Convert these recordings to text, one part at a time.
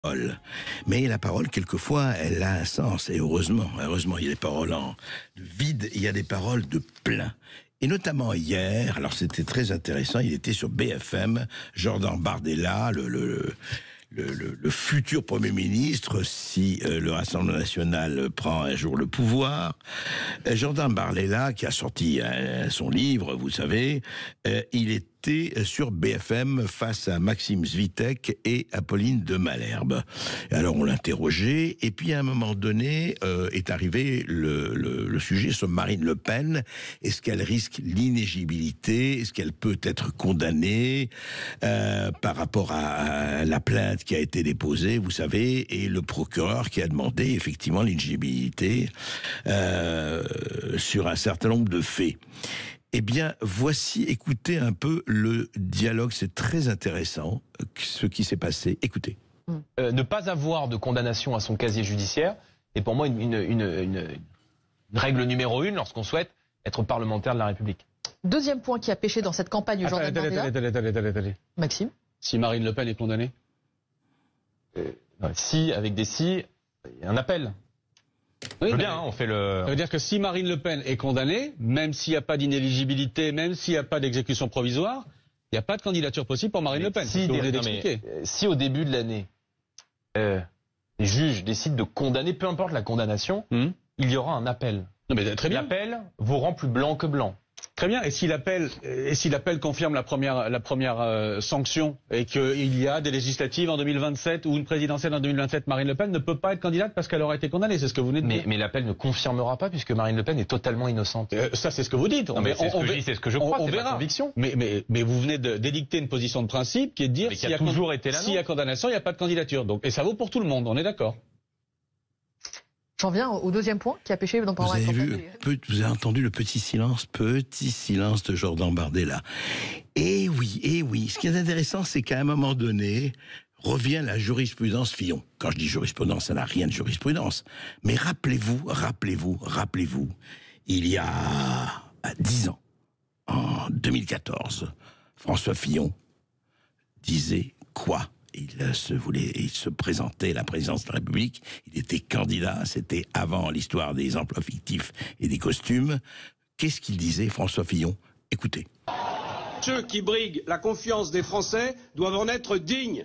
parole. Mais la parole, quelquefois, elle a un sens. Et heureusement, il y a des paroles de vide, il y a des paroles de plein. Et notamment hier, alors c'était très intéressant, il était sur BFM, Jordan Bardella, le futur Premier ministre, si le Rassemblement national prend un jour le pouvoir. Jordan Bardella, qui a sorti son livre, vous savez, il était sur BFM face à Maxime Svitek et Apolline de Malherbe. Alors on l'interrogeait, et puis à un moment donné est arrivé le sujet sur Marine Le Pen. Est-ce qu'elle risque l'inéligibilité? Est-ce qu'elle peut être condamnée par rapport à la plainte qui a été déposée, vous savez, et le procureur qui a demandé effectivement l'inéligibilité sur un certain nombre de faits. Eh bien, voici, écoutez un peu le dialogue, c'est très intéressant, ce qui s'est passé. Écoutez. Ne pas avoir de condamnation à son casier judiciaire est pour moi une règle numéro 1 lorsqu'on souhaite être parlementaire de la République. Deuxième point qui a pêché dans cette campagne, Jordan Bardella. Attendez. Maxime. Si Marine Le Pen est condamnée, Si, avec des si, il y a un appel. oui, Bien, hein, on fait le... Ça veut dire que si Marine Le Pen est condamnée, même s'il n'y a pas d'inéligibilité, même s'il n'y a pas d'exécution provisoire, il n'y a pas de candidature possible pour Marine Le Pen. Si, si au début de l'année, les juges décident de condamner, peu importe la condamnation, il y aura un appel. Non, mais très bien. L'appel vous rend plus blanc que blanc. Très bien. Et si l'appel confirme la première sanction et qu'il y a des législatives en 2027 ou une présidentielle en 2027, Marine Le Pen ne peut pas être candidate parce qu'elle aura été condamnée. C'est ce que vous venez de dire. Mais l'appel ne confirmera pas puisque Marine Le Pen est totalement innocente. Ça, c'est ce que vous dites. C'est ce que je crois, on c'est verra. ma conviction. Mais vous venez d'édicter une position de principe qui est de dire s'il y a condamnation, il n'y a pas de candidature. Donc, et ça vaut pour tout le monde. On est d'accord. J'en viens au deuxième point qui a pêché dans Vous avez vu, vous avez entendu le petit silence de Jordan Bardella. Et oui, ce qui est intéressant, c'est qu'à un moment donné, revient la jurisprudence Fillon. Quand je dis jurisprudence, ça n'a rien de jurisprudence. Mais rappelez-vous, il y a 10 ans, en 2014, François Fillon disait quoi? Il se présentait à la présidence de la République, il était candidat, c'était avant l'histoire des emplois fictifs et des costumes. Qu'est-ce qu'il disait, François Fillon? Écoutez. Ceux qui briguent la confiance des Français doivent en être dignes.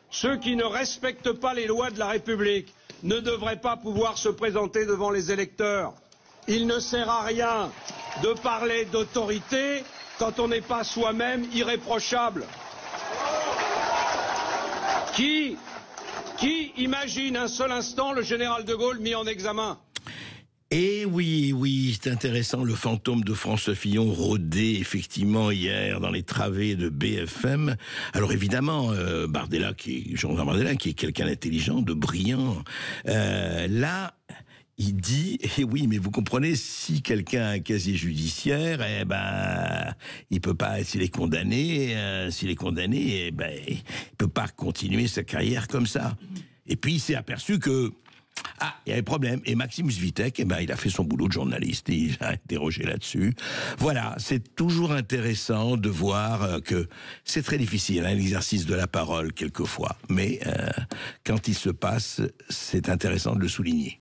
Ceux qui ne respectent pas les lois de la République ne devraient pas pouvoir se présenter devant les électeurs. Il ne sert à rien de parler d'autorité quand on n'est pas soi-même irréprochable. Qui imagine un seul instant le général de Gaulle mis en examen? Et oui, c'est intéressant, le fantôme de François Fillon rôdait effectivement hier dans les travées de BFM. Alors évidemment, Jordan Bardella, qui est quelqu'un d'intelligent, de brillant, là... Il dit, oui, mais vous comprenez, si quelqu'un a un casier judiciaire, il peut pas, s'il est condamné, il peut pas continuer sa carrière comme ça. Et puis il s'est aperçu que, il y avait problème. Et Maxime Svitek, il a fait son boulot de journaliste, et il a interrogé là-dessus. Voilà, c'est toujours intéressant de voir que c'est très difficile, l'exercice de la parole, quelquefois. Mais quand il se passe, c'est intéressant de le souligner.